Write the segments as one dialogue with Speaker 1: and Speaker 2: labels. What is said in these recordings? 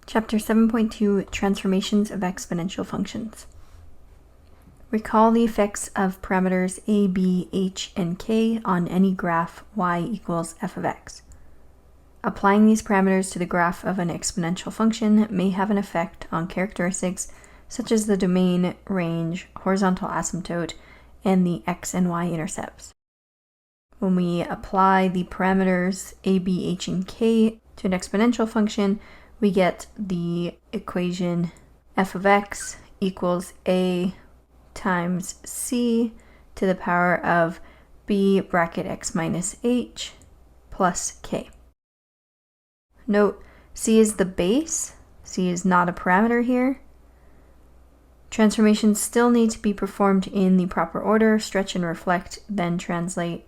Speaker 1: Chapter 7.2 Transformations of Exponential Functions. Recall the effects of parameters a, b, h, and k on any graph y equals f of x. Applying these parameters to the graph of an exponential function may have an effect on characteristics such as the domain, range, horizontal asymptote, and the x and y intercepts. When we apply the parameters a, b, h, and k to an exponential function, we get the equation f of x equals a times c to the power of b bracket x minus h plus k. Note, c is the base, c is not a parameter here. Transformations still need to be performed in the proper order, stretch and reflect, then translate.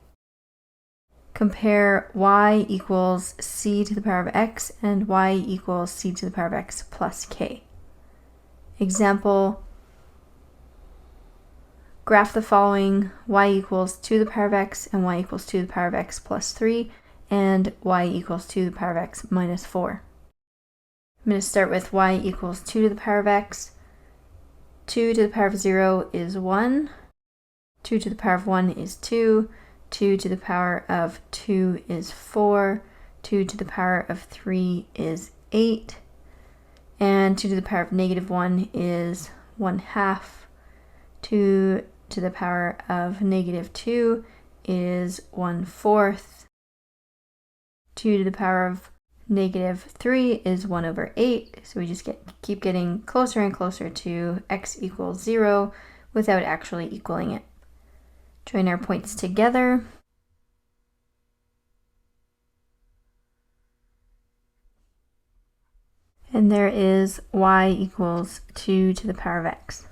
Speaker 1: Compare y equals c to the power of x and y equals c to the power of x plus k. Example, graph the following: y equals 2 to the power of x and y equals 2 to the power of x plus 3 and y equals 2 to the power of x minus 4. I'm going to start with y equals 2 to the power of x. 2 to the power of 0 is 1. 2 to the power of 1 is 2. 2 to the power of 2 is 4, 2 to the power of 3 is 8, and 2 to the power of negative 1 is 1/2, 2 to the power of negative 2 is 1/4, 2 to the power of negative 3 is 1/8, so we just keep getting closer and closer to x equals 0 without actually equaling it. Join our points together. And there is y equals 2 to the power of x.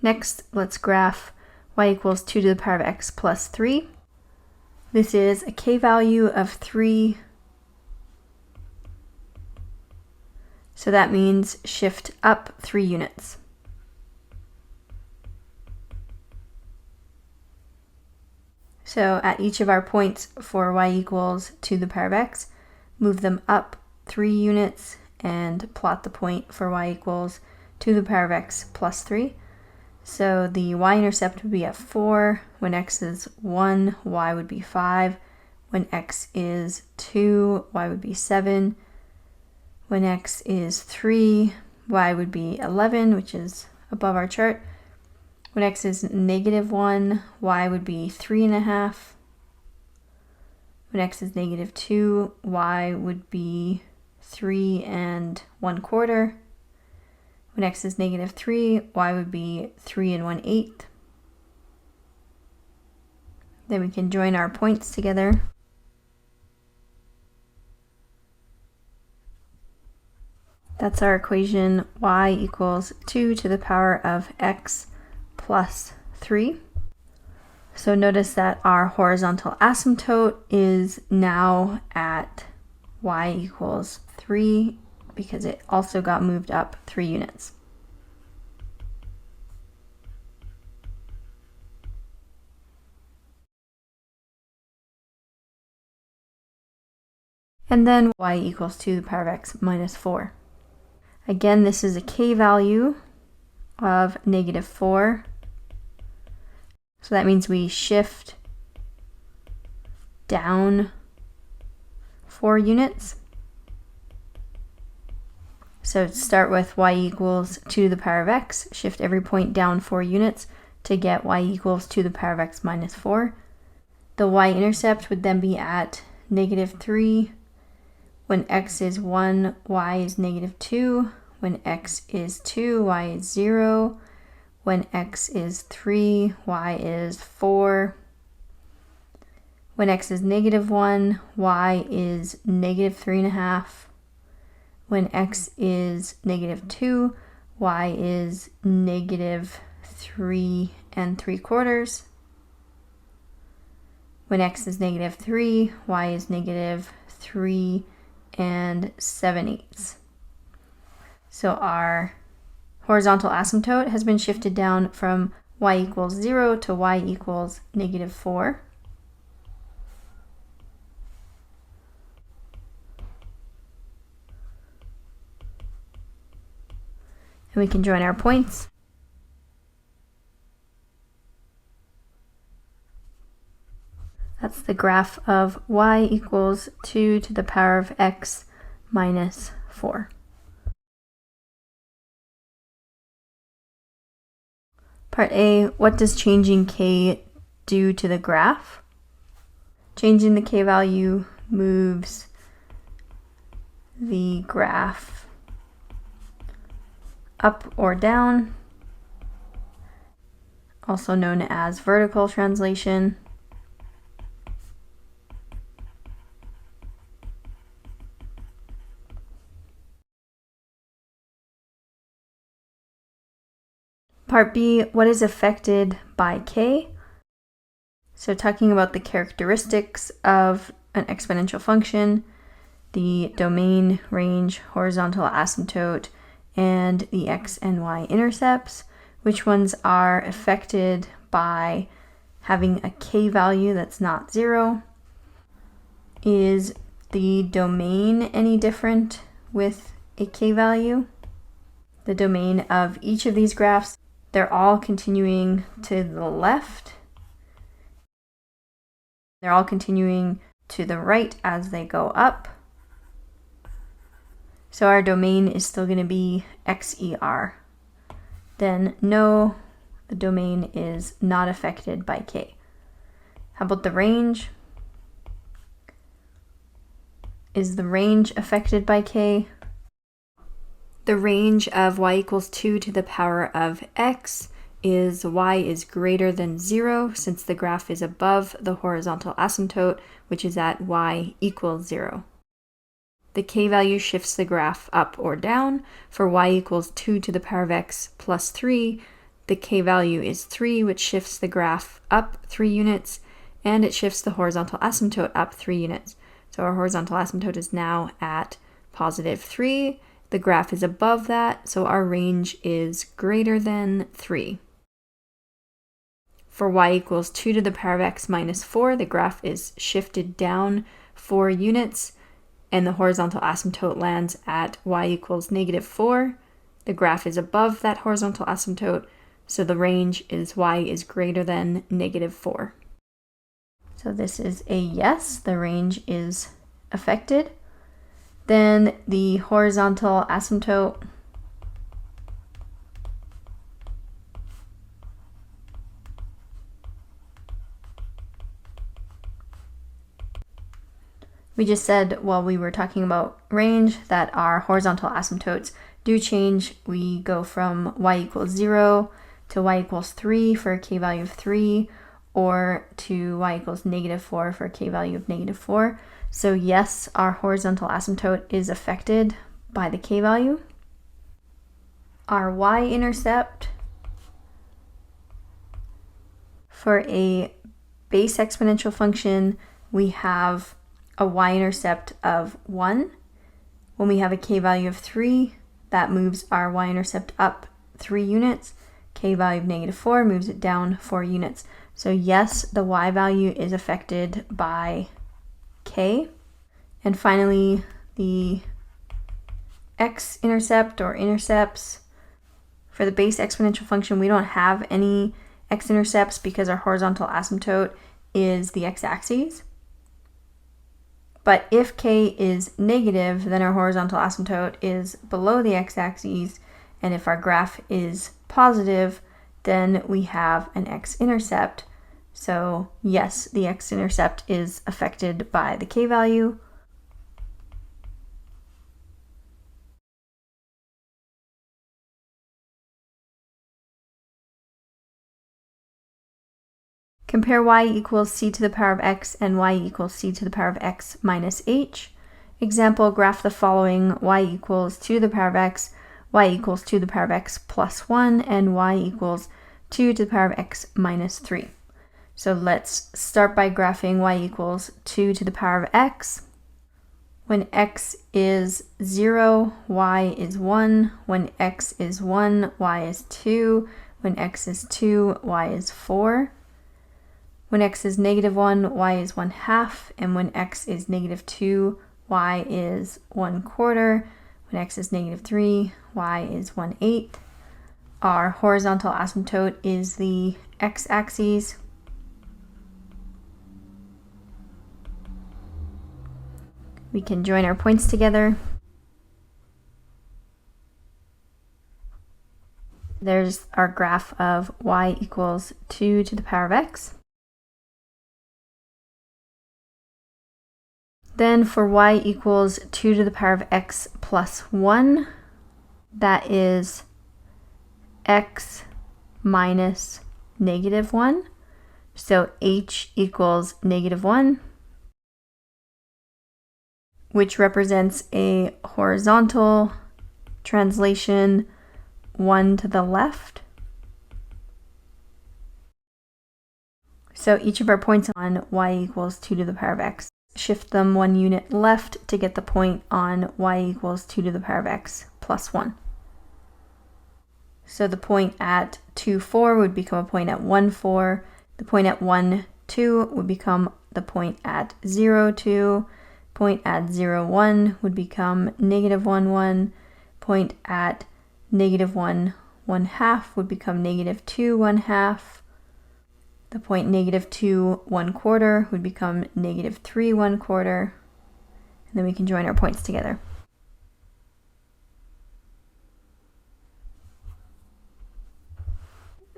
Speaker 1: Next, let's graph y equals 2 to the power of x plus 3. This is a k value of 3. So that means shift up 3 units. So at each of our points for y equals 2 to the power of x, move them up 3 units and plot the point for y equals 2 to the power of x plus 3. So the y-intercept would be at 4. When x is 1, y would be 5. When x is 2, y would be 7. When x is 3, y would be 11, which is above our chart. When x is negative 1, y would be 3.5. When x is negative 2, y would be 3 1/4. When x is negative 3, y would be 3 1/8. Then we can join our points together. That's our equation y equals 2 to the power of x plus 3. So notice that our horizontal asymptote is now at y equals 3 because it also got moved up 3 units. And then y equals 2 to the power of x minus 4. Again, this is a k value of negative 4. So that means we shift down 4 units. So start with y equals 2 to the power of x, shift every point down 4 units to get y equals 2 to the power of x minus 4. The y-intercept would then be at negative 3. When x is 1, y is negative 2. When x is 2, y is 0. When x is 3, y is 4. When x is negative 1, y is negative 3.5. When x is negative 2, y is negative 3 3/4. When x is negative 3, y is negative 3 7/8. So our horizontal asymptote has been shifted down from y equals 0 to y equals negative 4. And we can join our points. That's the graph of y equals 2 to the power of x minus 4. Part A, what does changing k do to the graph? Changing the k value moves the graph up or down, also known as vertical translation. Part B, what is affected by k? So talking about the characteristics of an exponential function, the domain, range, horizontal asymptote, and the x and y intercepts, which ones are affected by having a k value that's not 0? Is the domain any different with a k value? The domain of each of these graphs, they're all continuing to the left. They're all continuing to the right as they go up. So our domain is still going to be XER. Then no, the domain is not affected by k. How about the range? Is the range affected by k? The range of y equals 2 to the power of x is y is greater than 0, since the graph is above the horizontal asymptote, which is at y equals 0. The k value shifts the graph up or down. For y equals 2 to the power of x plus 3, the k value is 3, which shifts the graph up 3 units, and it shifts the horizontal asymptote up 3 units. So our horizontal asymptote is now at positive 3. The graph is above that, so our range is greater than 3. For y equals 2 to the power of x minus 4, the graph is shifted down 4 units, and the horizontal asymptote lands at y equals negative 4. The graph is above that horizontal asymptote, so the range is y is greater than negative 4. So this is a yes, the range is affected. Then the horizontal asymptote, we just said while we were talking about range that our horizontal asymptotes do change. We go from y equals 0 to y equals 3 for a k value of 3, or to y equals negative 4 for a k value of negative 4. So yes, our horizontal asymptote is affected by the k value. Our y-intercept for a base exponential function, we have a y-intercept of 1. When we have a k value of 3, that moves our y-intercept up 3 units. K value of negative 4 moves it down 4 units. So yes, the y value is affected by k. And finally, the x-intercept or intercepts. For the base exponential function, we don't have any x-intercepts because our horizontal asymptote is the x-axis. But if k is negative, then our horizontal asymptote is below the x-axis, and if our graph is positive, then we have an x-intercept. So yes, the x-intercept is affected by the k value. Compare y equals c to the power of x and y equals c to the power of x minus h. Example, graph the following: y equals 2 to the power of x, y equals 2 to the power of x plus 1, and y equals 2 to the power of x minus 3. So let's start by graphing y equals 2 to the power of x. When x is 0, y is 1. When x is 1, y is 2. When x is 2, y is 4. When x is negative 1, y is 1/2, and when x is negative 2, y is 1/4. When x is negative 3, y is 1/8. our horizontal asymptote is the x-axis. We can join our points together. There's our graph of y equals 2 to the power of x. Then for y equals 2 to the power of x plus 1, that is x minus -1. So h equals -1, which represents a horizontal translation 1 to the left. So each of our points on y equals 2 to the power of x. Shift them 1 unit left to get the point on y equals 2 to the power of x plus 1. So the point at 2, 4 would become a point at 1, 4. The point at 1, 2 would become the point at 0, 2. Point at 0, 1 would become -1, 1. Point at -1, 1/2 would become -2, 1/2. The point -2, 1/4 would become -3, 1/4. And then we can join our points together.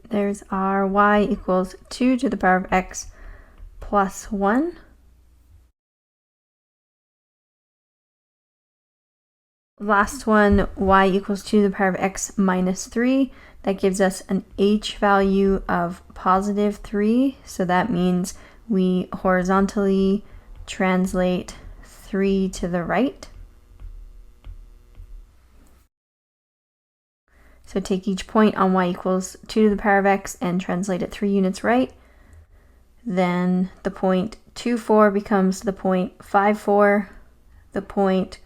Speaker 1: There's our y equals 2 to the power of x plus 1. Last one, y equals 2 to the power of x minus 3. That gives us an h value of +3. So that means we horizontally translate 3 to the right. So take each point on y equals 2 to the power of x and translate it 3 units right. Then the point 2, 4 becomes the point 5, 4. The point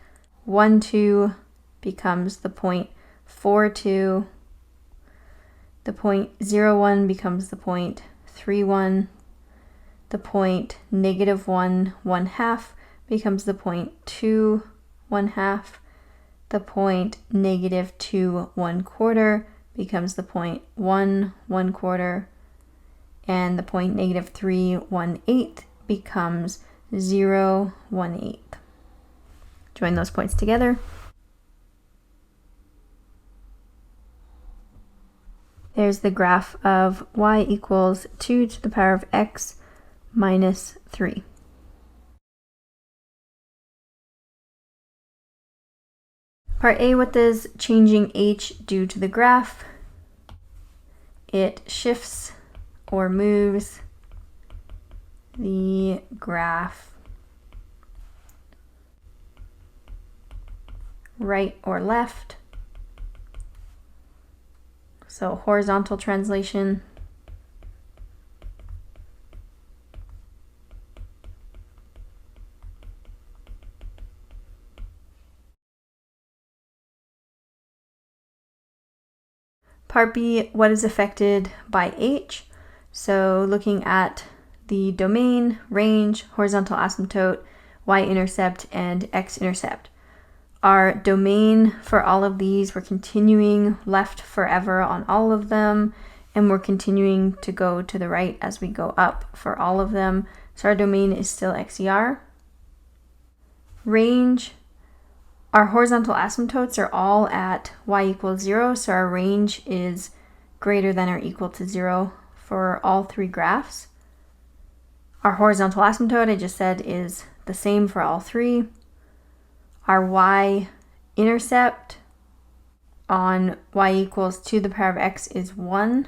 Speaker 1: 1, 2 becomes the point 4, 2. The point 0, 1 becomes the point 3, 1. The point -1, 1/2 becomes the point 2, 1/2. The point -2, 1/4 becomes the point 1, 1/4. And the point -3, 1/8 becomes 0, 1/8. Join those points together. There's the graph of y equals 2 to the power of x minus 3. Part A, what does changing h do to the graph? It shifts or moves the graph right or left. So horizontal translation. Part B, what is affected by h? So looking at the domain, range, horizontal asymptote, y-intercept, and x-intercept. Our domain for all of these, we're continuing left forever on all of them, and we're continuing to go to the right as we go up for all of them. So our domain is still XER. Range, our horizontal asymptotes are all at y equals 0, so our range is greater than or equal to 0 for all 3 graphs. Our horizontal asymptote, I just said, is the same for all 3. Our y-intercept on y equals 2 to the power of x is 1,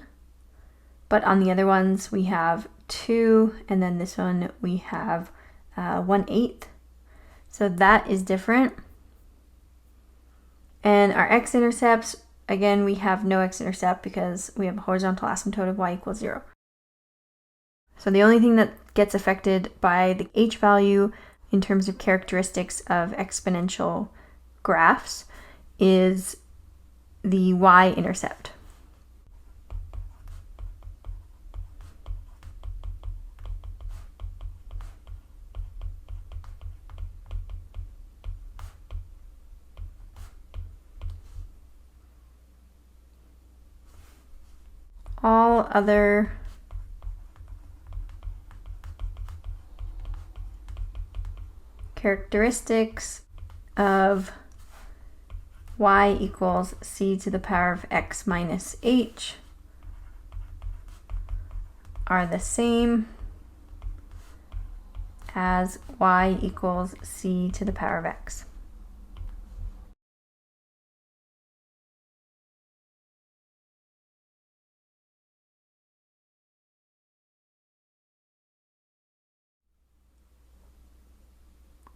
Speaker 1: but on the other ones we have 2, and then this one we have 1/8. So that is different. And our x-intercepts, again, we have no x-intercept because we have a horizontal asymptote of y equals 0. So the only thing that gets affected by the h value in terms of characteristics of exponential graphs is the y-intercept. all other characteristics of y equals c to the power of x minus h are the same as y equals c to the power of x.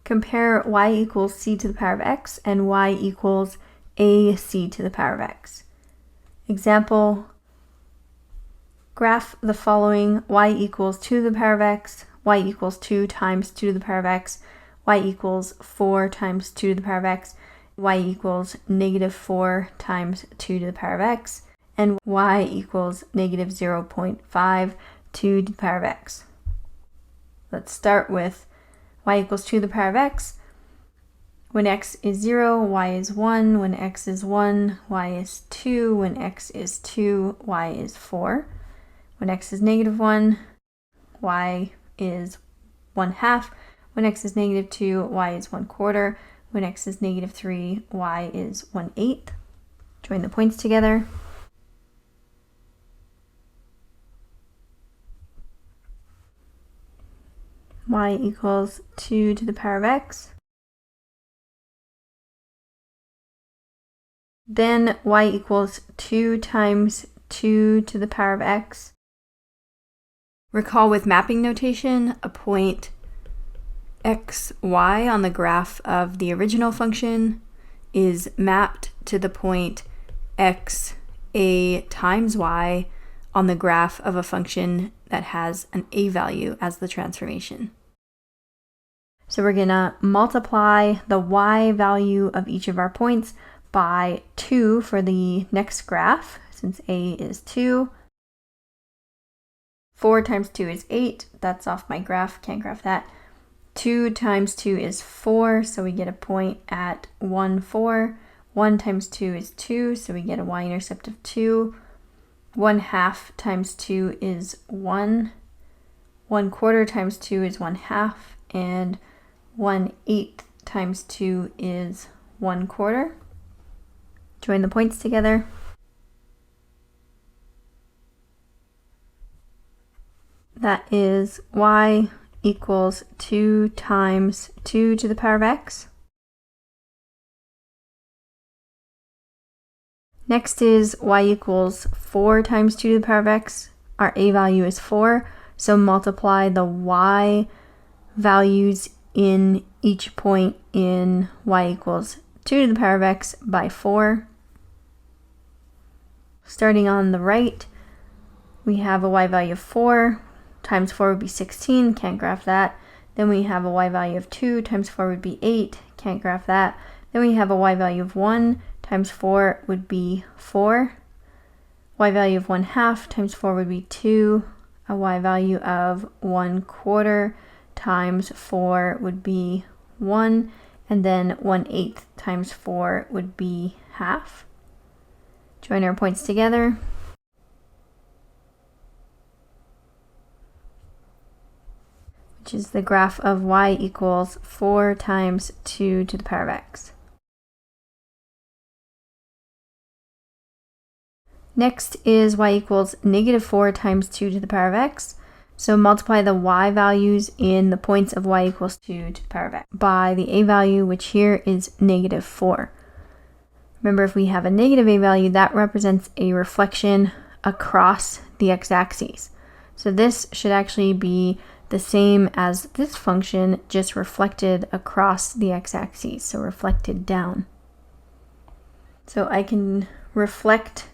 Speaker 1: Compare y equals c to the power of x and y equals ac to the power of x. Example, graph the following: y equals 2 to the power of x, y equals 2 times 2 to the power of x, y equals 4 times 2 to the power of x, y equals negative 4 times 2 to the power of x, and y equals negative 0.5 to the power of x. Let's start with y equals 2 to the power of x. When x is 0, y is 1. When x is 1, y is 2. When x is 2, y is 4. When x is negative 1, y is 1/2. When x is negative 2, y is 1/4. When x is negative 3, y is 1/8. Join the points together. Y equals 2 to the power of x. Then y equals 2 times 2 to the power of x. Recall with mapping notation, a point x, y on the graph of the original function is mapped to the point x, a times y on the graph of a function that has an a value as the transformation. So we're going to multiply the y value of each of our points by 2 for the next graph, since a is 2. 4 times 2 is 8. That's off my graph, can't graph that. 2 times 2 is 4, so we get a point at 1, 4. 1 times 2 is 2, so we get a y-intercept of 2. 1/2 times 2 is 1. 1/4 times 2 is 1/2. And 1/8 times 2 is 1/4. Join the points together. That is y equals 2 times 2 to the power of x. Next is y equals 4 times 2 to the power of x. Our a value is 4, so multiply the y values in each point in y equals 2 to the power of x by 4. Starting on the right, we have a y value of 4. Times 4 would be 16, can't graph that. Then we have a y value of 2 times 4 would be 8, can't graph that. Then we have a y value of 1 times 4 would be 4. Y value of 1/2 times 4 would be 2. A y value of 1/4 times 4 would be 1. And then 1/8 times 4 would be half. Join our points together. Which is the graph of y equals 4 times 2 to the power of x. Next is y equals negative 4 times 2 to the power of x. So multiply the y values in the points of y equals 2 to the power of x by the a value, which here is negative 4. Remember, if we have a negative a value, that represents a reflection across the x-axis. So this should actually be the same as this function, just reflected across the x-axis, so reflected down. So I can reflect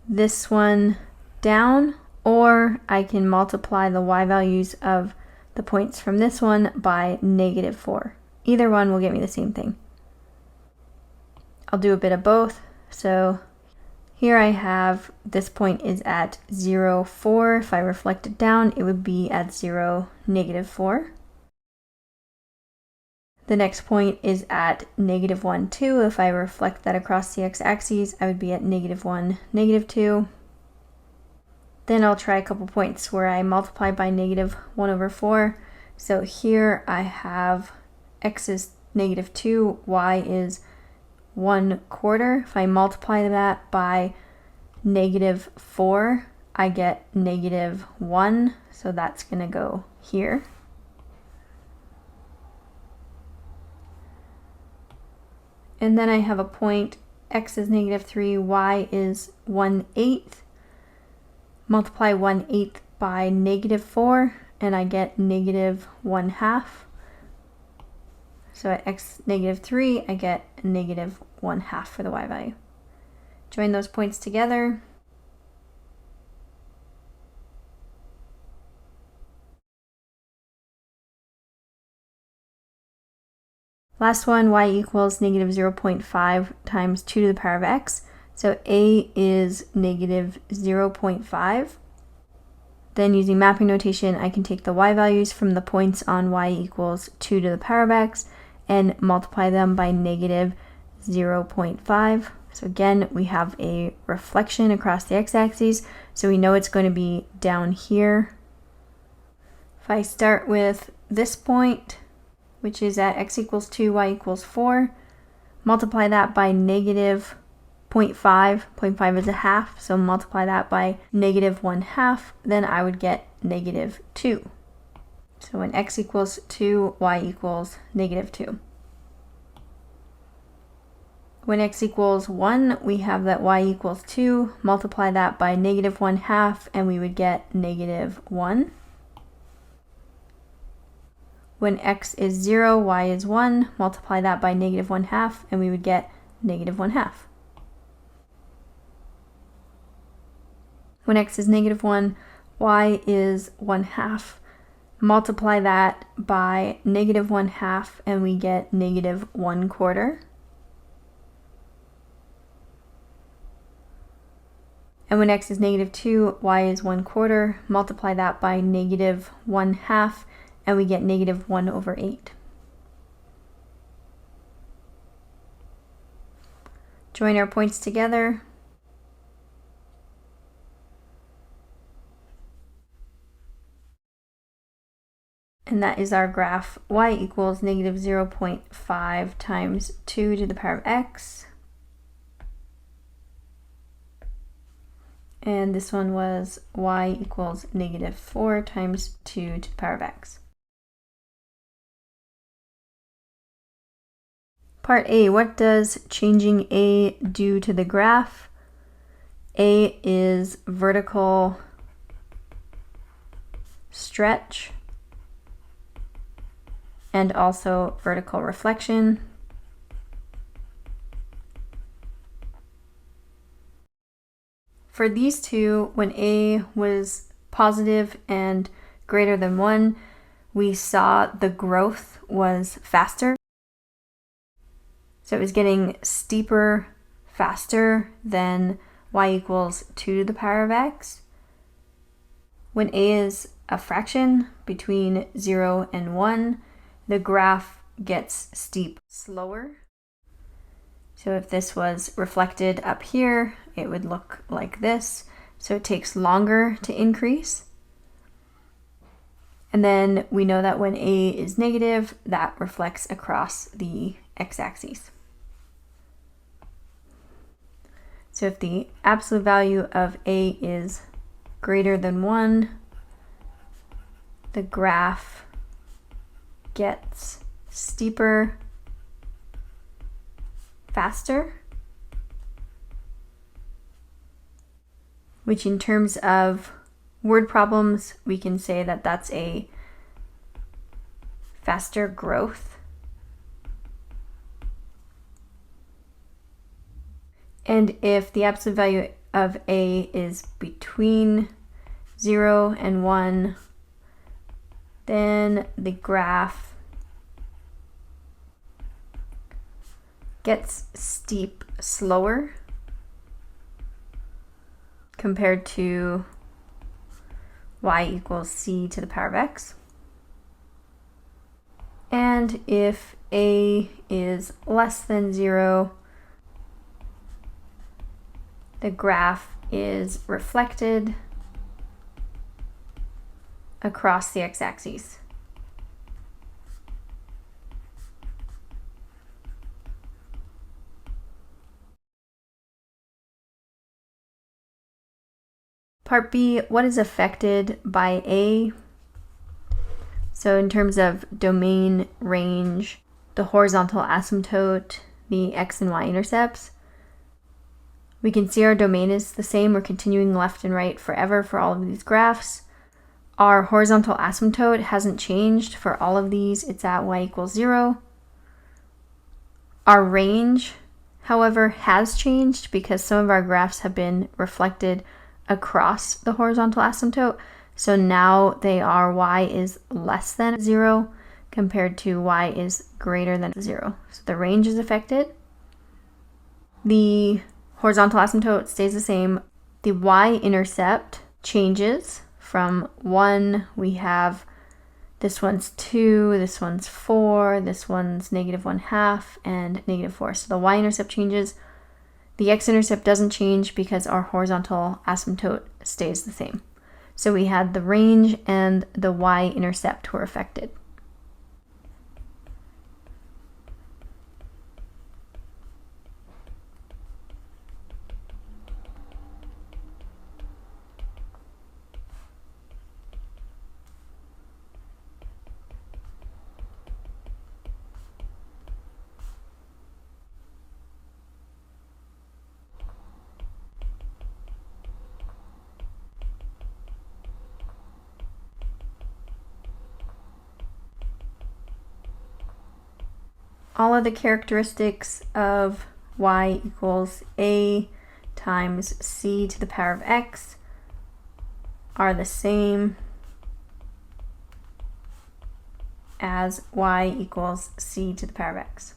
Speaker 1: this one down, or I can multiply the y values of the points from this one by negative 4. Either one will get me the same thing. I'll do a bit of both. So here I have this point is at 0, 4. If I reflect it down, it would be at 0, negative 4. The next point is at negative 1, 2. If I reflect that across the x-axis, I would be at negative 1, negative 2. Then I'll try a couple points where I multiply by -1/4. So here I have x is -2, y is 1/4. If I multiply that by -4, I get -1, so that's going to go here. And then I have a point, x is -3, y is 1/8. Multiply 1/8 by -4, and I get -1/2. So at x -3, I get -1/2 for the y value. Join those points together. Last one, y equals -0.5 times 2 to the power of x. So a is -0.5. Then using mapping notation, I can take the y values from the points on y equals 2 to the power of x and multiply them by -0.5. So again, we have a reflection across the x-axis, so we know it's going to be down here. If I start with this point, which is at x equals 2, y equals 4, multiply that by -0.5. 0.5 is a half, so multiply that by -1/2, then I would get -2. So when x equals 2, y equals -2. When x equals 1, we have that y equals 2, multiply that by -1/2, and we would get -1. When x is 0, y is 1, multiply that by -1/2, and we would get -1/2. When x is -1, y is 1/2. Multiply that by -1/2, and we get -1/4. And when x is -2, y is 1/4. Multiply that by -1/2, and we get -1/8. Join our points together. And that is our graph. Y equals -0.5 times 2 to the power of x. And this one was y equals -4 times 2 to the power of x. Part A, what does changing A do to the graph? A is vertical stretch and also vertical reflection. For these two, when A was positive and greater than 1, we saw the growth was faster. So it was getting steeper faster than y equals 2 to the power of x. When A is a fraction between 0 and 1, the graph gets steep slower. So if this was reflected up here, it would look like this. So it takes longer to increase. And then we know that when A is negative, that reflects across the x-axis. So if the absolute value of A is greater than 1, the graph gets steeper faster, which in terms of word problems, we can say that that's a faster growth. And if the absolute value of A is between 0 and 1, then the graph gets steep slower compared to y equals c to the power of x. And if A is less than 0, the graph is reflected across the x-axis. Part B, what is affected by A? So in terms of domain, range, the horizontal asymptote, the x and y intercepts, we can see our domain is the same. We're continuing left and right forever for all of these graphs. Our horizontal asymptote hasn't changed for all of these. It's at y equals 0. Our range, however, has changed because some of our graphs have been reflected across the horizontal asymptote. So now they are y is less than 0 compared to y is greater than 0. So the range is affected. The horizontal asymptote stays the same. The y-intercept changes from 1. We have this one's 2, this one's 4, this one's -1/2, and -4. So the y-intercept changes. The x-intercept doesn't change because our horizontal asymptote stays the same. So we had the range and the y-intercept were affected. All of the characteristics of y equals a times c to the power of x are the same as y equals c to the power of x.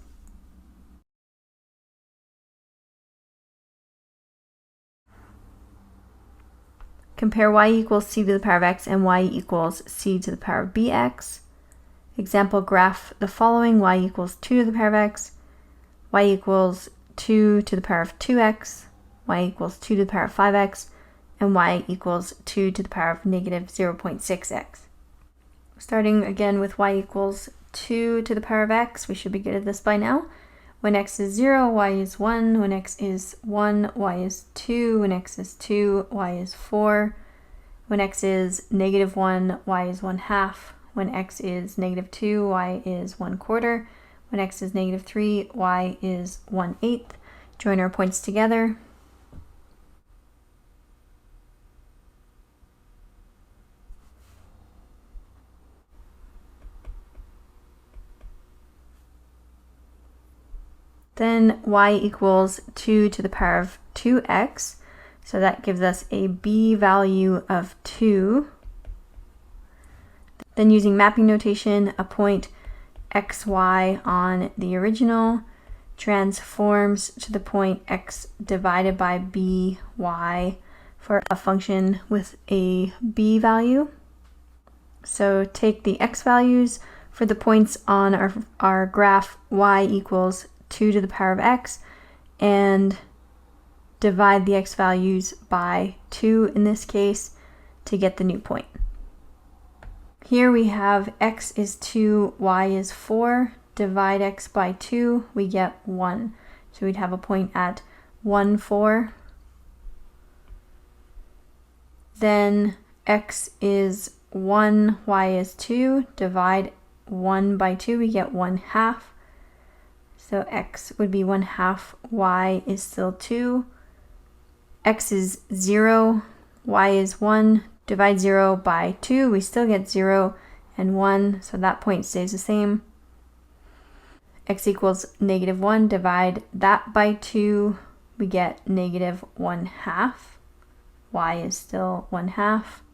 Speaker 1: Compare y equals c to the power of x and y equals c to the power of bx. Example, graph the following: y equals 2 to the power of x, y equals 2 to the power of 2x, y equals 2 to the power of 5x, and y equals 2 to the power of -0.6x. Starting again with y equals 2 to the power of x, we should be good at this by now. When x is 0, y is 1. When x is 1, y is 2. When x is 2, y is 4. When x is -1, y is 1/2. When x is -2, y is 1/4. When x is -3, y is 1/8. Join our points together. Then y equals 2 to the power of 2x. So that gives us a b value of 2. Then using mapping notation, a point xy on the original transforms to the point x divided by by for a function with a b value. So take the x values for the points on our graph y equals 2 to the power of x and divide the x values by 2 in this case to get the new point. Here we have x is 2, y is 4. Divide x by 2, we get 1. So we'd have a point at 1, 4. Then x is 1, y is 2. Divide 1 by 2, we get 1/2. So x would be 1/2, y is still 2. X is 0, y is 1. Divide 0 by 2, we still get 0 and 1, so that point stays the same. X equals -1, divide that by 2, we get -1/2. Y is still 1/2.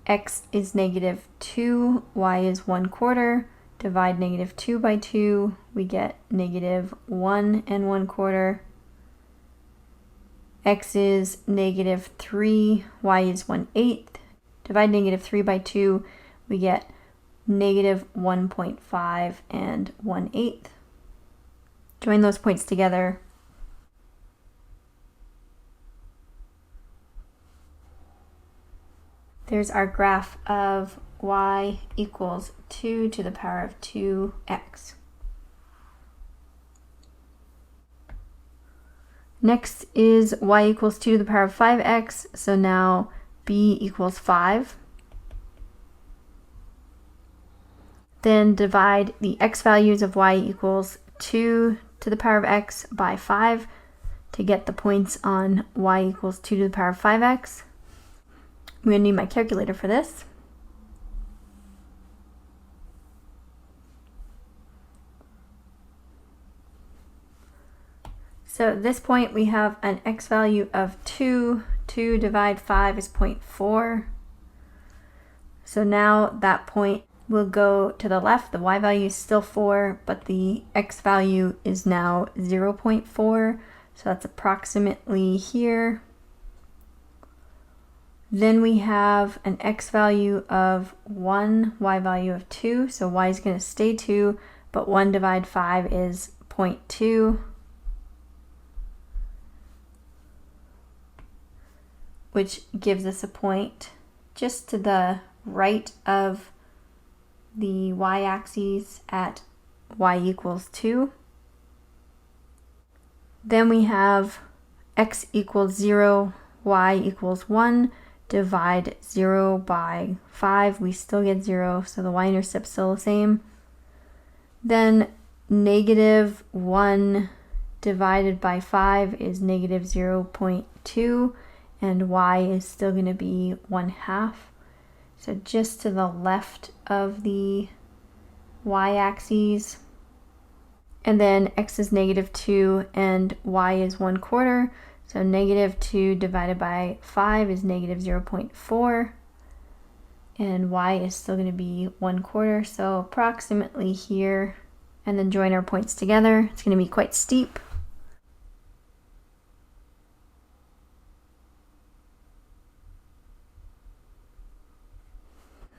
Speaker 1: X is -2, y is 1/4. Divide -2 by 2, we get -1 and 1/4. X is -3, y is 1/8. Divide -3 by 2, we get -1.5 and 1/8. Join those points together. There's our graph of y equals 2 to the power of 2x. Next is y equals 2 to the power of 5x, so now b equals 5. Then divide the x values of y equals 2 to the power of x by 5 to get the points on y equals 2 to the power of 5x. I'm going to need my calculator for this. So at this point we have an x value of 2. 2 divided 5 is 0.4. So now that point will go to the left. The y value is still 4, but the x value is now 0.4. So that's approximately here. Then we have an x value of 1, y value of 2. So y is going to stay 2, but 1 divided 5 is 0.2. Which gives us a point just to the right of the y-axis at y equals 2. Then we have x equals 0, y equals 1. Divide 0 by 5, we still get 0, so the y-intercept is still the same. Then negative 1 divided by 5 is negative 0.2, and y is still going to be 1/2. So just to the left of the y-axis. And then x is negative 2 and y is 1/4. So negative 2 divided by 5 is negative 0.4. And y is still going to be 1/4. So approximately here. And then join our points together. It's going to be quite steep.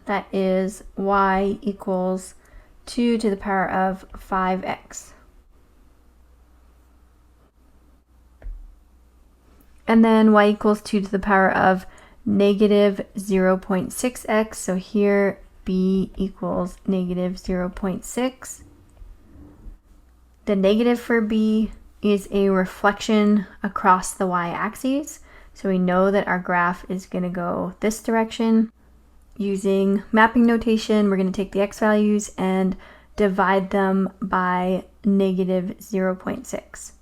Speaker 1: That is y equals 2 to the power of 5x. And then y equals 2 to the power of negative 0.6x. So here b equals negative 0.6. The negative for b is a reflection across the y-axis. So we know that our graph is going to go this direction. Using mapping notation, we're going to take the x values and divide them by negative 0.6.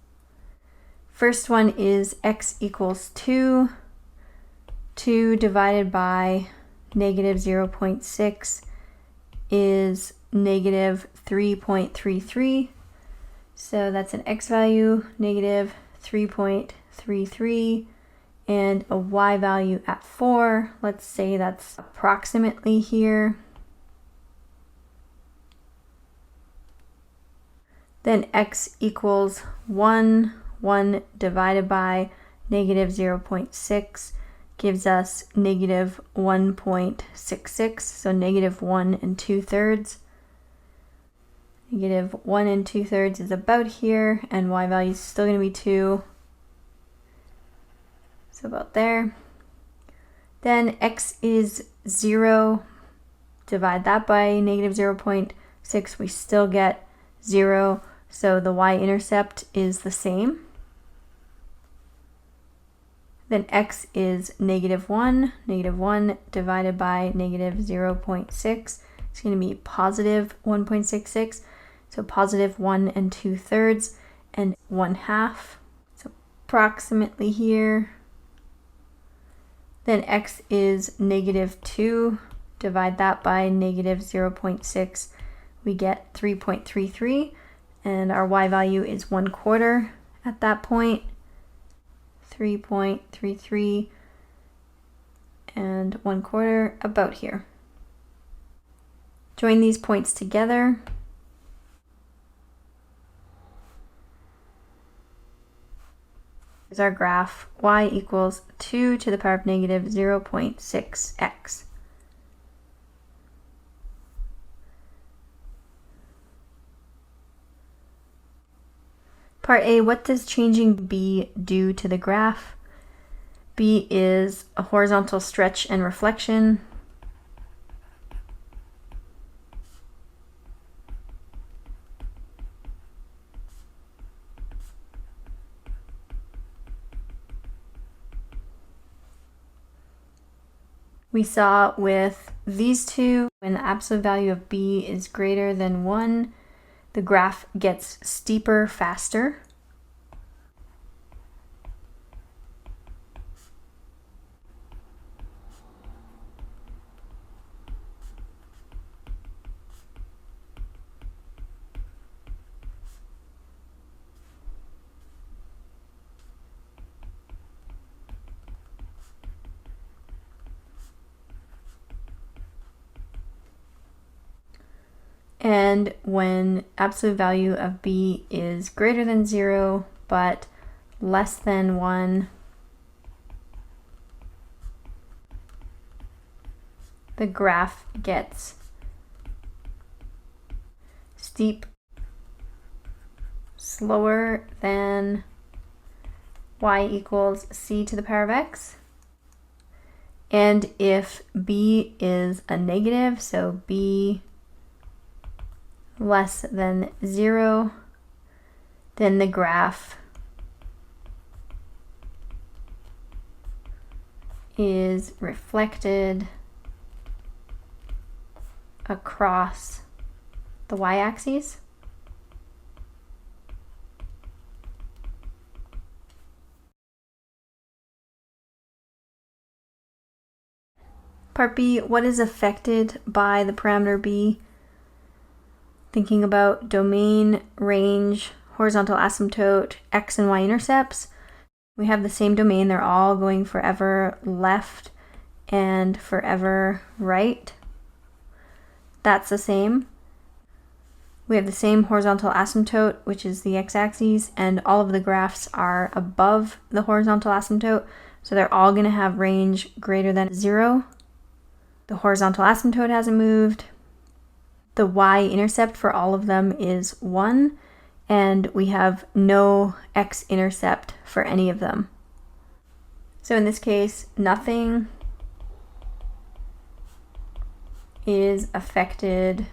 Speaker 1: First one is x equals 2. 2 divided by negative 0.6 is negative 3.33. So that's an x value, negative 3.33. And a y value at 4. Let's say that's approximately here. Then x equals 1. 1 divided by negative 0.6 gives us negative 1.66. So negative 1 2/3. Negative 1 2/3 is about here, and y value is still going to be 2. So about there. Then x is 0. Divide that by negative 0.6. We still get 0. So the y-intercept is the same. Then x is negative 1. Negative 1 divided by negative 0.6. It's going to be positive 1.66. So positive 1 2/3 and 1/2. So approximately here. Then x is negative 2. Divide that by negative 0.6. We get 3.33. And our y value is 1/4 at that point. 3.33 and 1/4 about here. Join these points together. Is our graph y equals 2 to the power of negative 0.6x. Part A, what does changing b do to the graph? B is a horizontal stretch and reflection. We saw with these two, when the absolute value of B is greater than 1, the graph gets steeper faster. And when absolute value of B is greater than 0 but less than 1, the graph gets steep, slower than y equals c to the power of x. And if B is a negative, so B less than 0, then the graph is reflected across the y-axis. Part B, what is affected by the parameter B? Thinking about domain, range, horizontal asymptote, x and y intercepts. We have the same domain, they're all going forever left and forever right. That's the same. We have the same horizontal asymptote, which is the x-axis, and all of the graphs are above the horizontal asymptote, so they're all going to have range greater than 0. The horizontal asymptote hasn't moved. The y-intercept for all of them is 1, and we have no x-intercept for any of them. So in this case, nothing is affected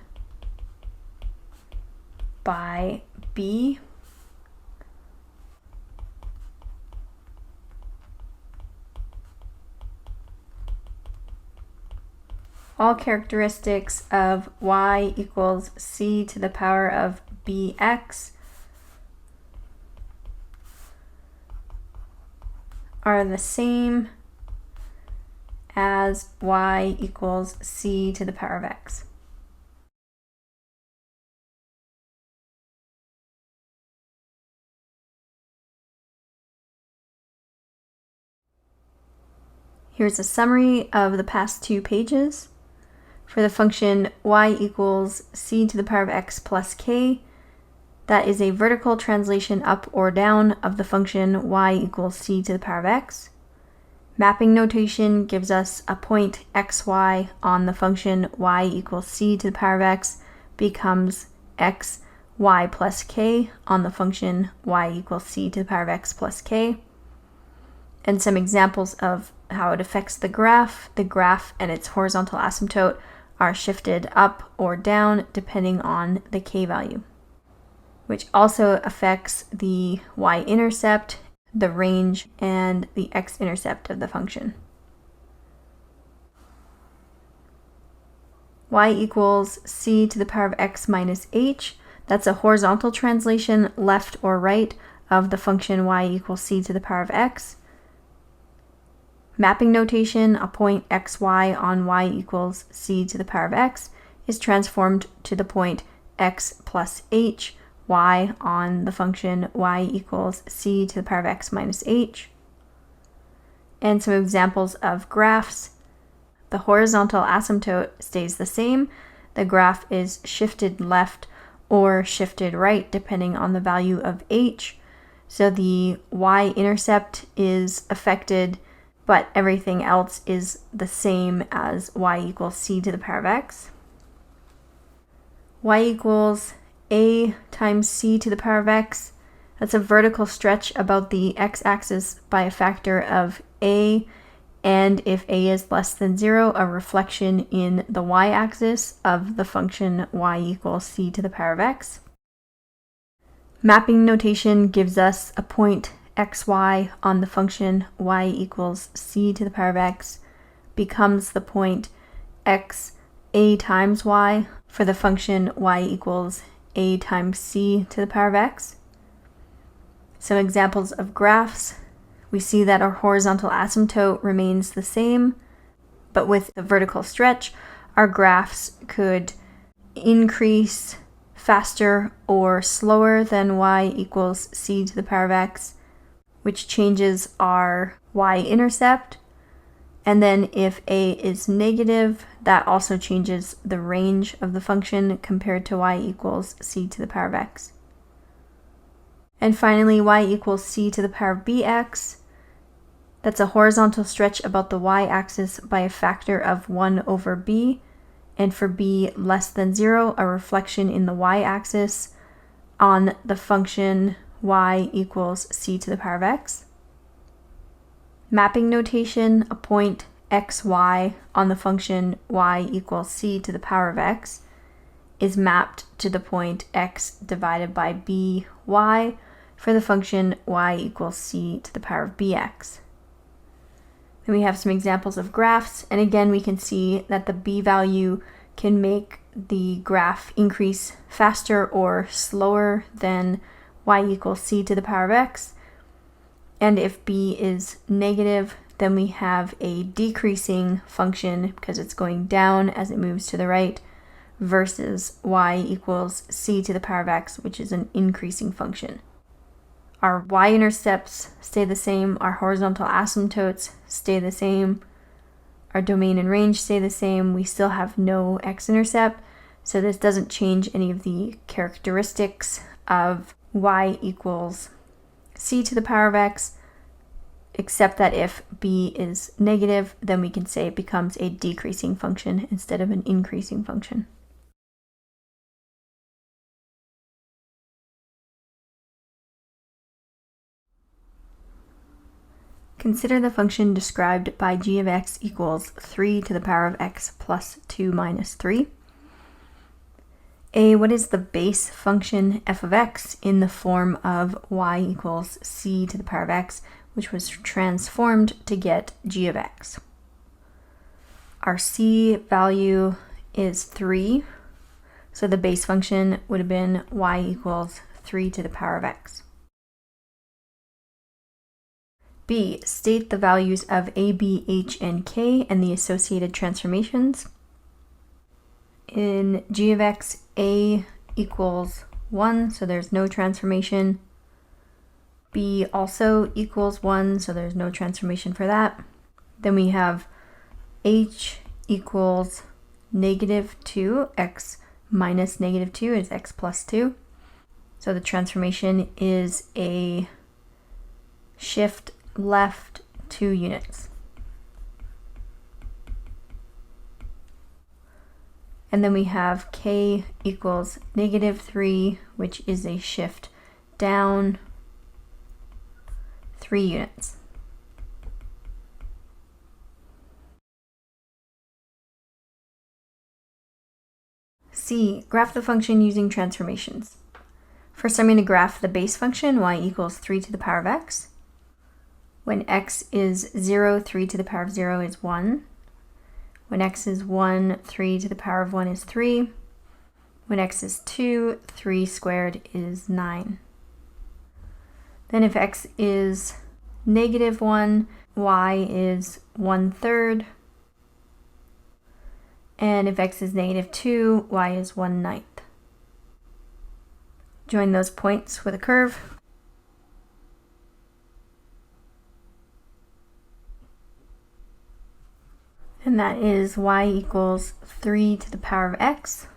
Speaker 1: by B. All characteristics of y equals c to the power of bx are the same as y equals c to the power of x. Here's a summary of the past 2 pages. For the function y equals c to the power of x plus k, that is a vertical translation up or down of the function y equals c to the power of x. Mapping notation gives us a point xy on the function y equals c to the power of x becomes x y plus k on the function y equals c to the power of x plus k. And some examples of how it affects the graph and its horizontal asymptote are shifted up or down depending on the k value, which also affects the y-intercept, the range, and the x-intercept of the function. Y equals c to the power of x minus h. That's a horizontal translation left or right of the function y equals c to the power of x. Mapping notation, a point xy on y equals c to the power of x is transformed to the point x plus h, y on the function y equals c to the power of x minus h. And some examples of graphs. The horizontal asymptote stays the same. The graph is shifted left or shifted right depending on the value of h. So the y-intercept is affected, but everything else is the same as y equals c to the power of x. Y equals a times c to the power of x. That's a vertical stretch about the x-axis by a factor of a, and if a is less than 0, a reflection in the y-axis of the function y equals c to the power of x. Mapping notation gives us a point xy on the function y equals c to the power of x becomes the point x a times y for the function y equals a times c to the power of x. Some examples of graphs. We see that our horizontal asymptote remains the same, but with the vertical stretch, our graphs could increase faster or slower than y equals c to the power of x, which changes our y-intercept. And then if a is negative, that also changes the range of the function compared to y equals c to the power of x. And finally, y equals c to the power of bx. That's a horizontal stretch about the y-axis by a factor of 1 over b, and for b less than 0, a reflection in the y-axis on the function y equals c to the power of x. Mapping notation, a point xy on the function y equals c to the power of x is mapped to the point x divided by by for the function y equals c to the power of bx. Then we have some examples of graphs, and again we can see that the b value can make the graph increase faster or slower than y equals c to the power of x. And if b is negative, then we have a decreasing function because it's going down as it moves to the right, versus y equals c to the power of x, which is an increasing function. Our y-intercepts stay the same, our horizontal asymptotes stay the same, our domain and range stay the same. We still have no x-intercept, so this doesn't change any of the characteristics of y equals c to the power of x, except that if b is negative, then we can say it becomes a decreasing function instead of an increasing function. Consider the function described by g of x equals 3 to the power of x plus 2 minus 3. A, what is the base function f of x in the form of y equals c to the power of x, which was transformed to get g of x? Our c value is 3, so the base function would have been y equals 3 to the power of x. B, state the values of a, b, h, and k and the associated transformations. In g of x, a equals 1, so there's no transformation. B also equals 1, so there's no transformation for that. Then we have h equals negative 2, x minus negative 2 is x plus 2. So the transformation is a shift left 2 units. And then we have k equals negative 3, which is a shift down 3 units. C, graph the function using transformations. First, I'm going to graph the base function, y equals 3 to the power of x. When x is 0, 3 to the power of 0 is 1. When x is 1, 3 to the power of 1 is 3. When x is 2, 3 squared is 9. Then if x is negative 1, y is 1/3. And if x is negative 2, y is 1/9. Join those points with a curve. And that is y equals 3 to the power of x.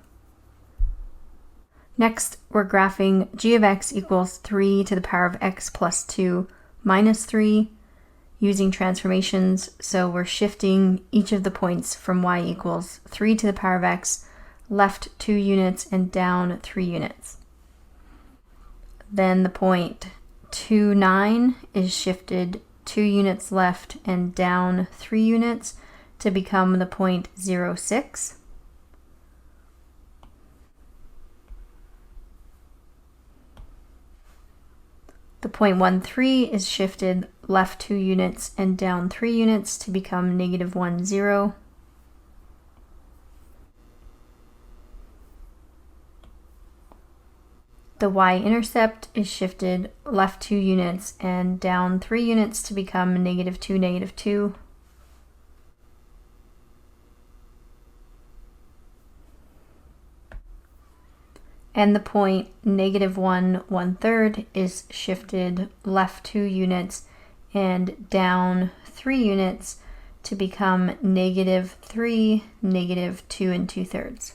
Speaker 1: Next, we're graphing g of x equals 3 to the power of x plus 2 minus 3 using transformations. So we're shifting each of the points from y equals 3 to the power of x, left 2 units and down 3 units. Then the point 2, 9 is shifted 2 units left and down 3 units to become the point 0.06. The point 1.13 is shifted left 2 units and down 3 units to become -1.0. The y-intercept is shifted left 2 units and down 3 units to become -2, -2. And the point -1, 1/3 is shifted left 2 units and down 3 units to become -3, -2 2/3.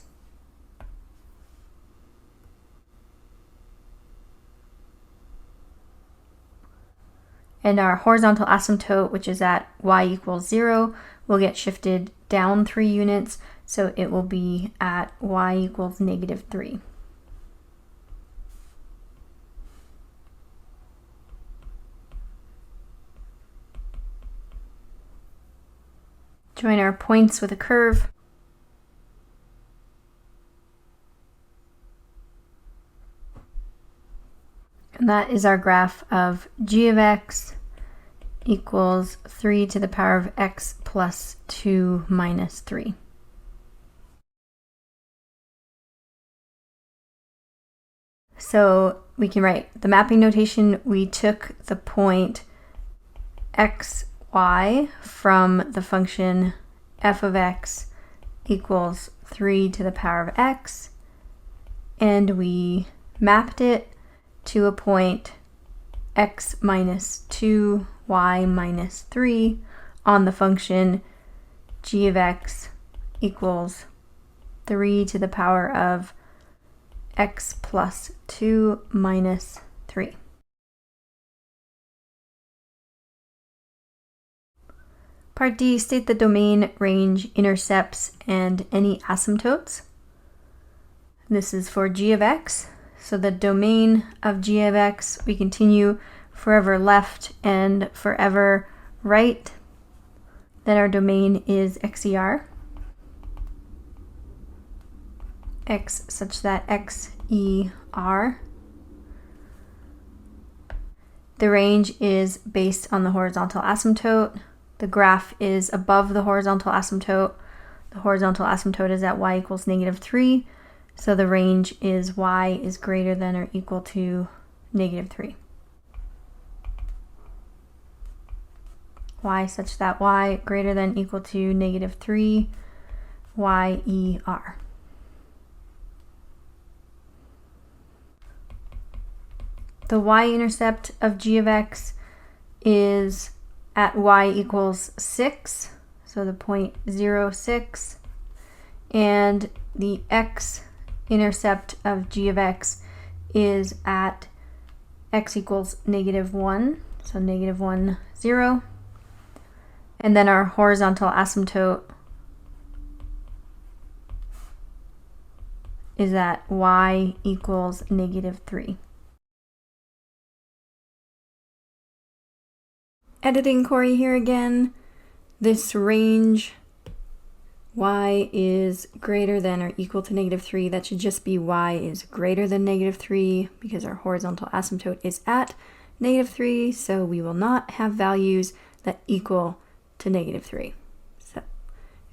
Speaker 1: And our horizontal asymptote, which is at y equals 0, will get shifted down 3 units, so it will be at y equals -3. Join our points with a curve. And that is our graph of g of x equals 3 to the power of x plus 2 minus 3. So we can write the mapping notation. We took the point x, y from the function f of x equals 3 to the power of x, and we mapped it to a point x minus 2, y minus 3 on the function g of x equals 3 to the power of x plus 2 minus 3. Part D, state the domain, range, intercepts, and any asymptotes. This is for g of x. So the domain of g of x, we continue forever left and forever right. Then our domain is XER. X such that XER. The range is based on the horizontal asymptote. The graph is above the horizontal asymptote. The horizontal asymptote is at y equals -3. So the range is y is greater than or equal to -3. Y such that y greater than or equal to -3, YER. The y-intercept of g of x is at y equals 6, so the point 0.6, and the x-intercept of g of x is at x equals -1, so -1, 0, and then our horizontal asymptote is at y equals -3. Editing Corey here again. This range, y is greater than or equal to -3. That should just be y is greater than -3 because our horizontal asymptote is at -3, so we will not have values that equal to -3. So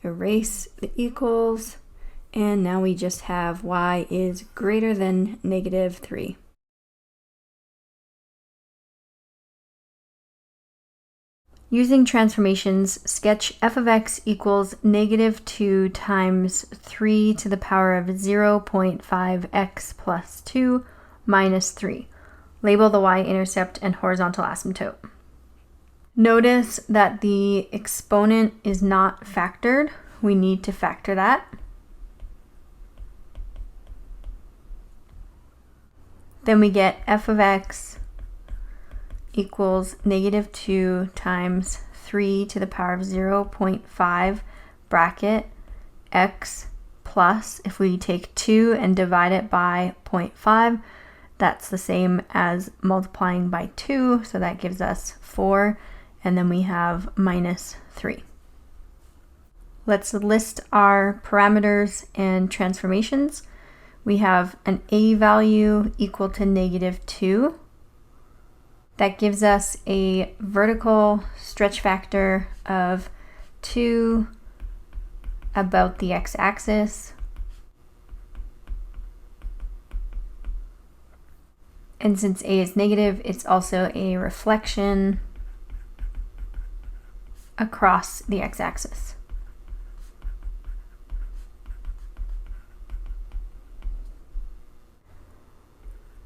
Speaker 1: erase the equals, and now we just have y is greater than -3. Using transformations, sketch f of x equals -2 times 3 to the power of 0.5x plus 2 minus 3. Label the y-intercept and horizontal asymptote. Notice that the exponent is not factored. We need to factor that. Then we get f of x equals -2 times 3 to the power of 0.5 bracket x plus, if we take 2 and divide it by 0.5, that's the same as multiplying by 2, so that gives us 4, and then we have minus 3. Let's list our parameters and transformations. We have an a value equal to -2. That gives us a vertical stretch factor of 2 about the x-axis. And since a is negative, it's also a reflection across the x-axis.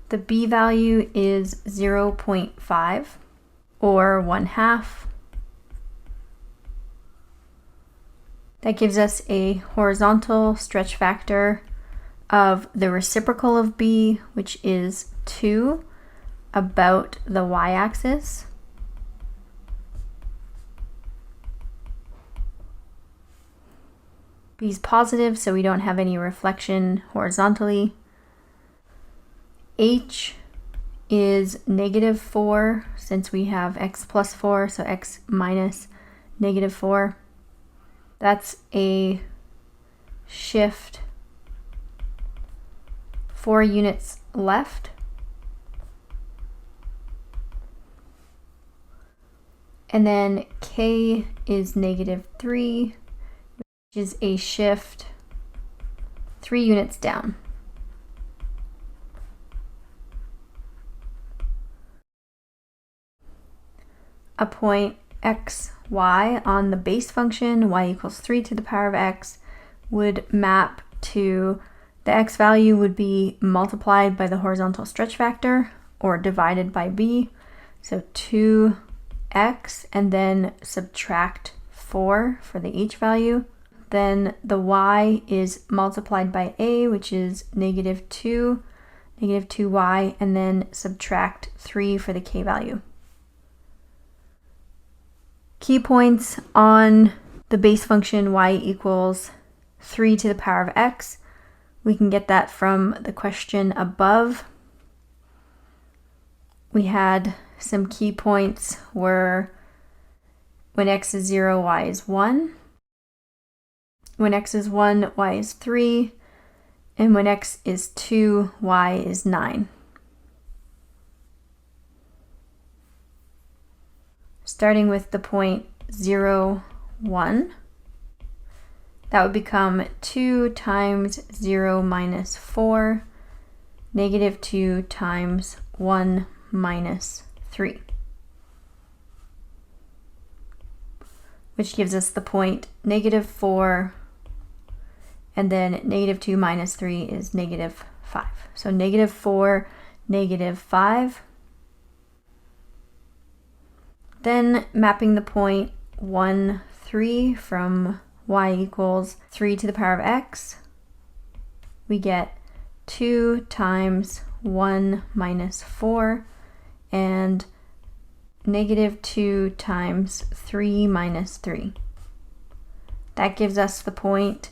Speaker 1: The b value is 0.5 or 1/2. That gives us a horizontal stretch factor of the reciprocal of b, which is 2 about the y-axis. B is positive, so we don't have any reflection horizontally. H is -4, since we have x plus 4, so x minus -4. That's a shift 4 units left. And then k is -3, which is a shift 3 units down. A point x, y on the base function, y equals 3 to the power of x, would map to the x value would be multiplied by the horizontal stretch factor or divided by b. So 2x and then subtract 4 for the h value. Then the y is multiplied by a, which is -2, -2y, and then subtract 3 for the k value. Key points on the base function y equals 3 to the power of x. We can get that from the question above. We had some key points were when x is 0, y is 1. When x is 1, y is 3. And when x is 2, y is 9. Starting with the point 0, 1, that would become 2 times 0 minus 4, -2 times 1 minus 3, which gives us the point -4, and then -2 minus 3 is -5. So -4, -5. Then mapping the point 1, 3 from y equals 3 to the power of x, we get 2 times 1 minus 4 and -2 times 3 minus 3. That gives us the point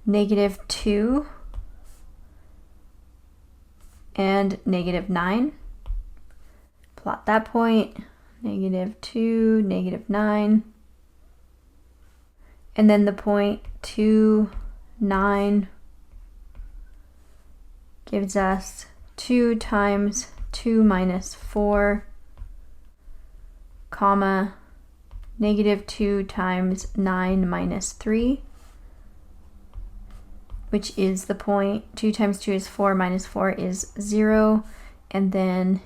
Speaker 1: -2 and -9. Plot that point. -2, -9, and then the point 2, 9 gives us 2 times 2 minus 4, comma, -2 times 9 minus 3, which is the point 2 times 2 is 4 minus 4 is 0, and then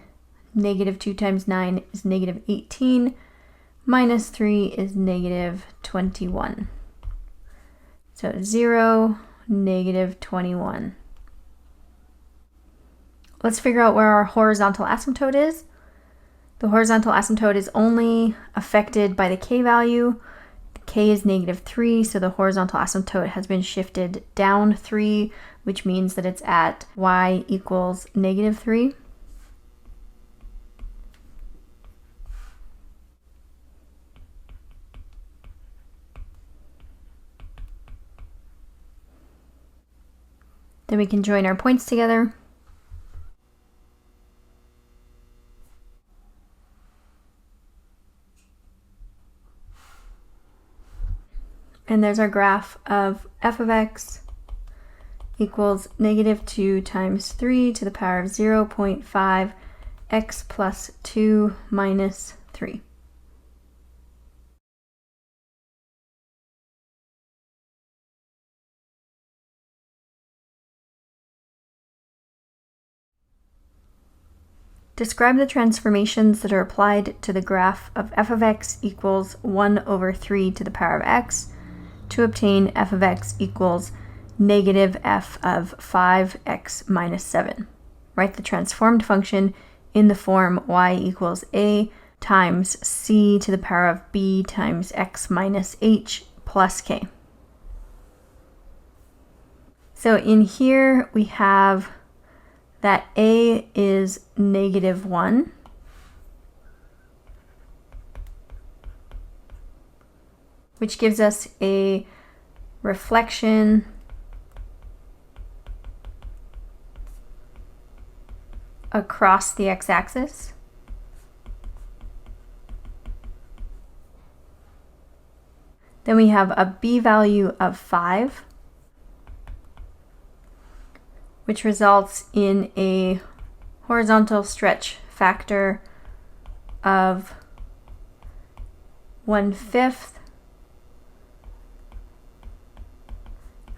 Speaker 1: -2 times 9 is -18, minus 3 is -21. So 0, -21. Let's figure out where our horizontal asymptote is. The horizontal asymptote is only affected by the k value. The k is -3, so the horizontal asymptote has been shifted down 3, which means that it's at y equals -3. Then we can join our points together. And there's our graph of f of x equals -2 times 3 to the power of 0.5 x plus 2 minus 3. Describe the transformations that are applied to the graph of f of x equals 1 over 3 to the power of x to obtain f of x equals negative f of 5x minus 7. Write the transformed function in the form y equals a times c to the power of b times x minus h plus k. So in here we have that a is -1, which gives us a reflection across the x-axis. Then we have a b value of 5, which results in a horizontal stretch factor of 1/5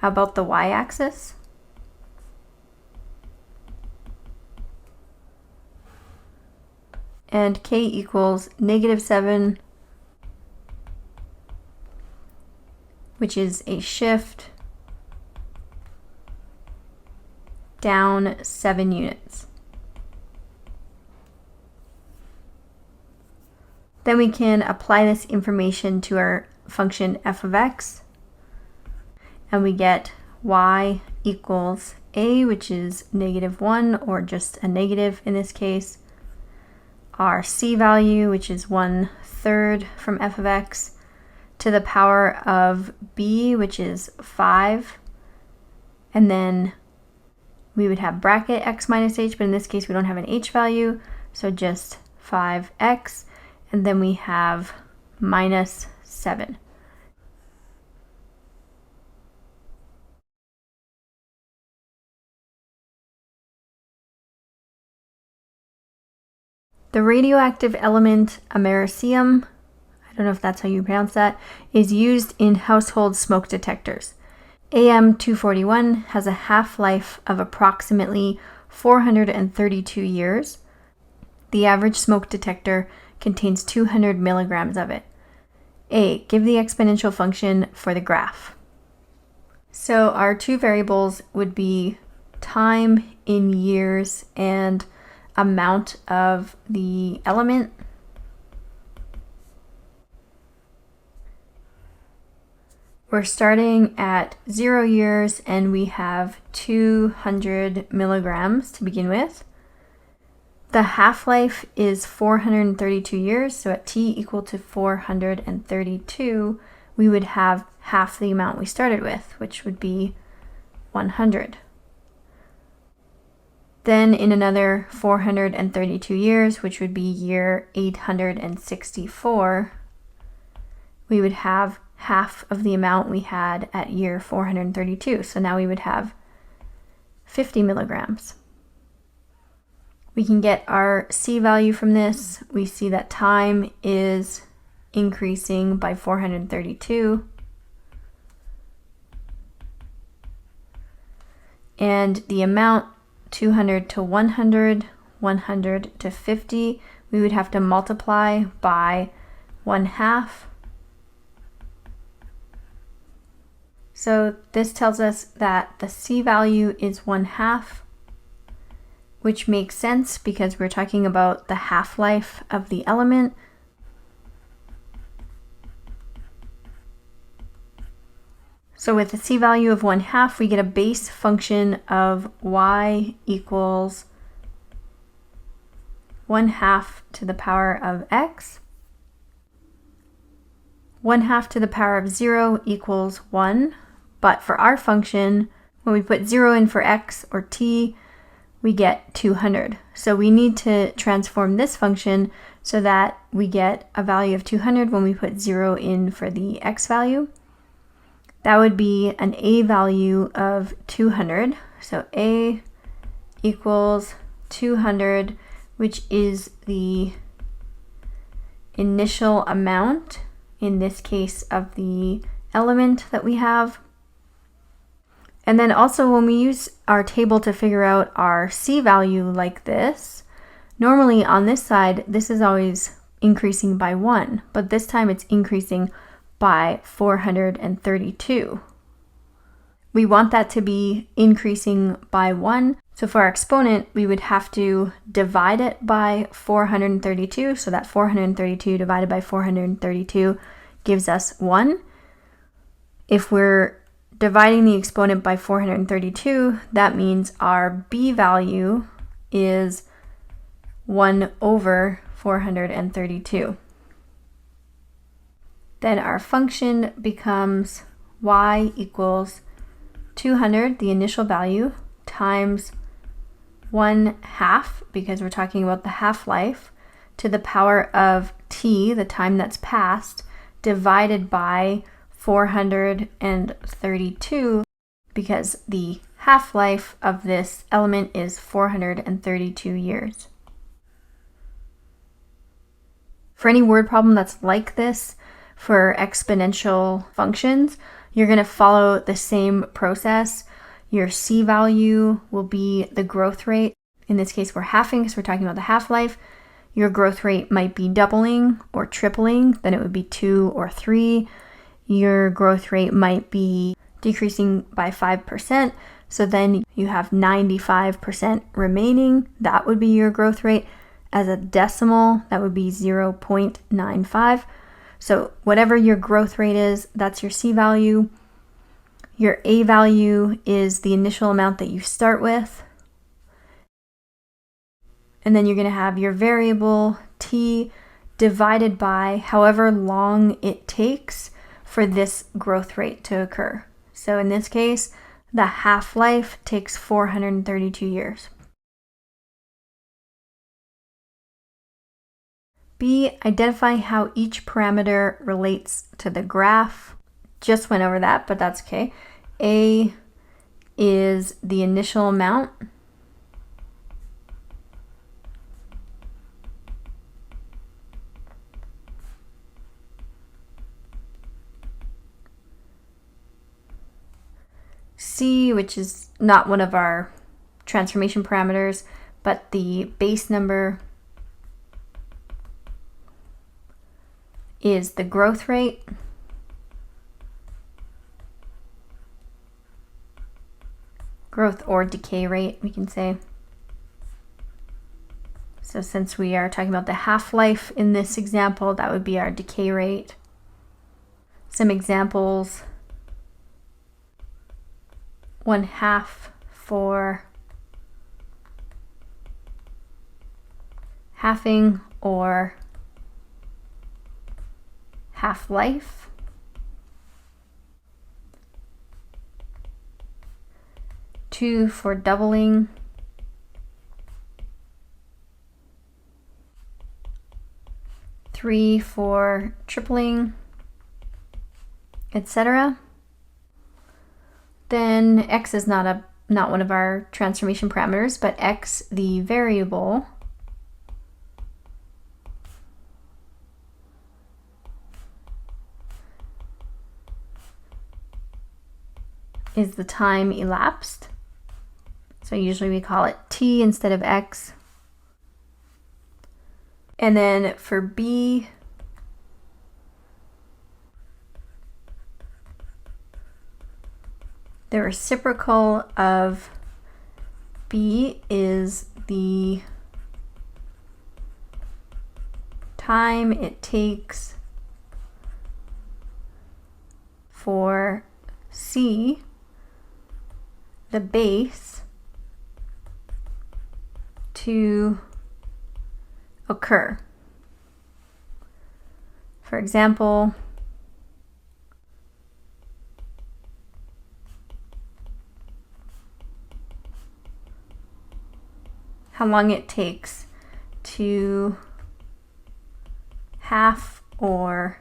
Speaker 1: about the y-axis. And k equals -7, which is a shift down 7 units. Then we can apply this information to our function f of x, and we get y equals a, which is -1, or just a negative in this case, our c value, which is 1/3 from f of x, to the power of b, which is 5, and then we would have bracket x minus h, but in this case we don't have an h value, so just 5x, and then we have minus 7. The radioactive element americium, I don't know if that's how you pronounce that, is used in household smoke detectors. AM-241 has a half-life of approximately 432 years. The average smoke detector contains 200 milligrams of it. A, give the exponential function for the graph. So our two variables would be time in years and amount of the element. We're starting at 0 years and we have 200 milligrams to begin with. The half-life is 432 years, so at t equal to 432, we would have half the amount we started with, which would be 100. Then in another 432 years, which would be year 864, we would have half of the amount we had at year 432. So now we would have 50 milligrams. We can get our c value from this. We see that time is increasing by 432. And the amount, 200 to 100, 100 to 50, we would have to multiply by 1/2. So this tells us that the c value is 1/2, which makes sense because we're talking about the half-life of the element. So with the c value of 1/2, we get a base function of y equals 1/2 to the power of x. 1/2 to the power of 0 equals 1. But for our function, when we put 0 in for x or t, we get 200. So we need to transform this function so that we get a value of 200 when we put 0 in for the x value. that would be an a value of 200. So a equals 200, which is the initial amount, in this case, of the element that we have. And then also when we use our table to figure out our C value like this, normally on this side, this is always increasing by 1, but this time it's increasing by 432. We want that to be increasing by 1. So for our exponent, we would have to divide it by 432. So that 432 divided by 432 gives us 1. If we're dividing the exponent by 432, that means our b value is 1 over 432. Then our function becomes y equals 200, the initial value, times 1/2, because we're talking about the half-life, to the power of t, the time that's passed, divided by 432, because the half-life of this element is 432 years. For any word problem that's like this, for exponential functions, you're going to follow the same process. Your C value will be the growth rate. In this case, we're halving because we're talking about the half-life. Your growth rate might be doubling or tripling, then it would be 2 or 3. Your growth rate might be decreasing by 5%, so then you have 95% remaining. That would be your growth rate. As a decimal, that would be 0.95. So whatever your growth rate is, that's your C value. Your A value is the initial amount that you start with. And then you're going to have your variable t divided by however long it takes for this growth rate to occur. So in this case, the half-life takes 432 years. B, identify how each parameter relates to the graph. Just went over that, but that's okay. A is the initial amount. C, which is not one of our transformation parameters, but the base number is the growth rate. Growth or decay rate, we can say. So since we are talking about the half-life in this example, that would be our decay rate. Some examples: 1/2 for halving or half-life. Two for doubling. Three for tripling, etc. Then x is not one of our transformation parameters, but x, the variable, is the time elapsed. So usually we call it t instead of x. And then for b, the reciprocal of b is the time it takes for c, the base, to occur. For example, how long it takes to half or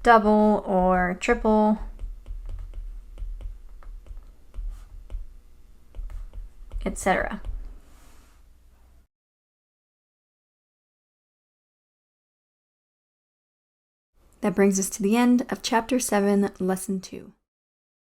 Speaker 1: double or triple, etc. That brings us to the end of Chapter 7, Lesson 2.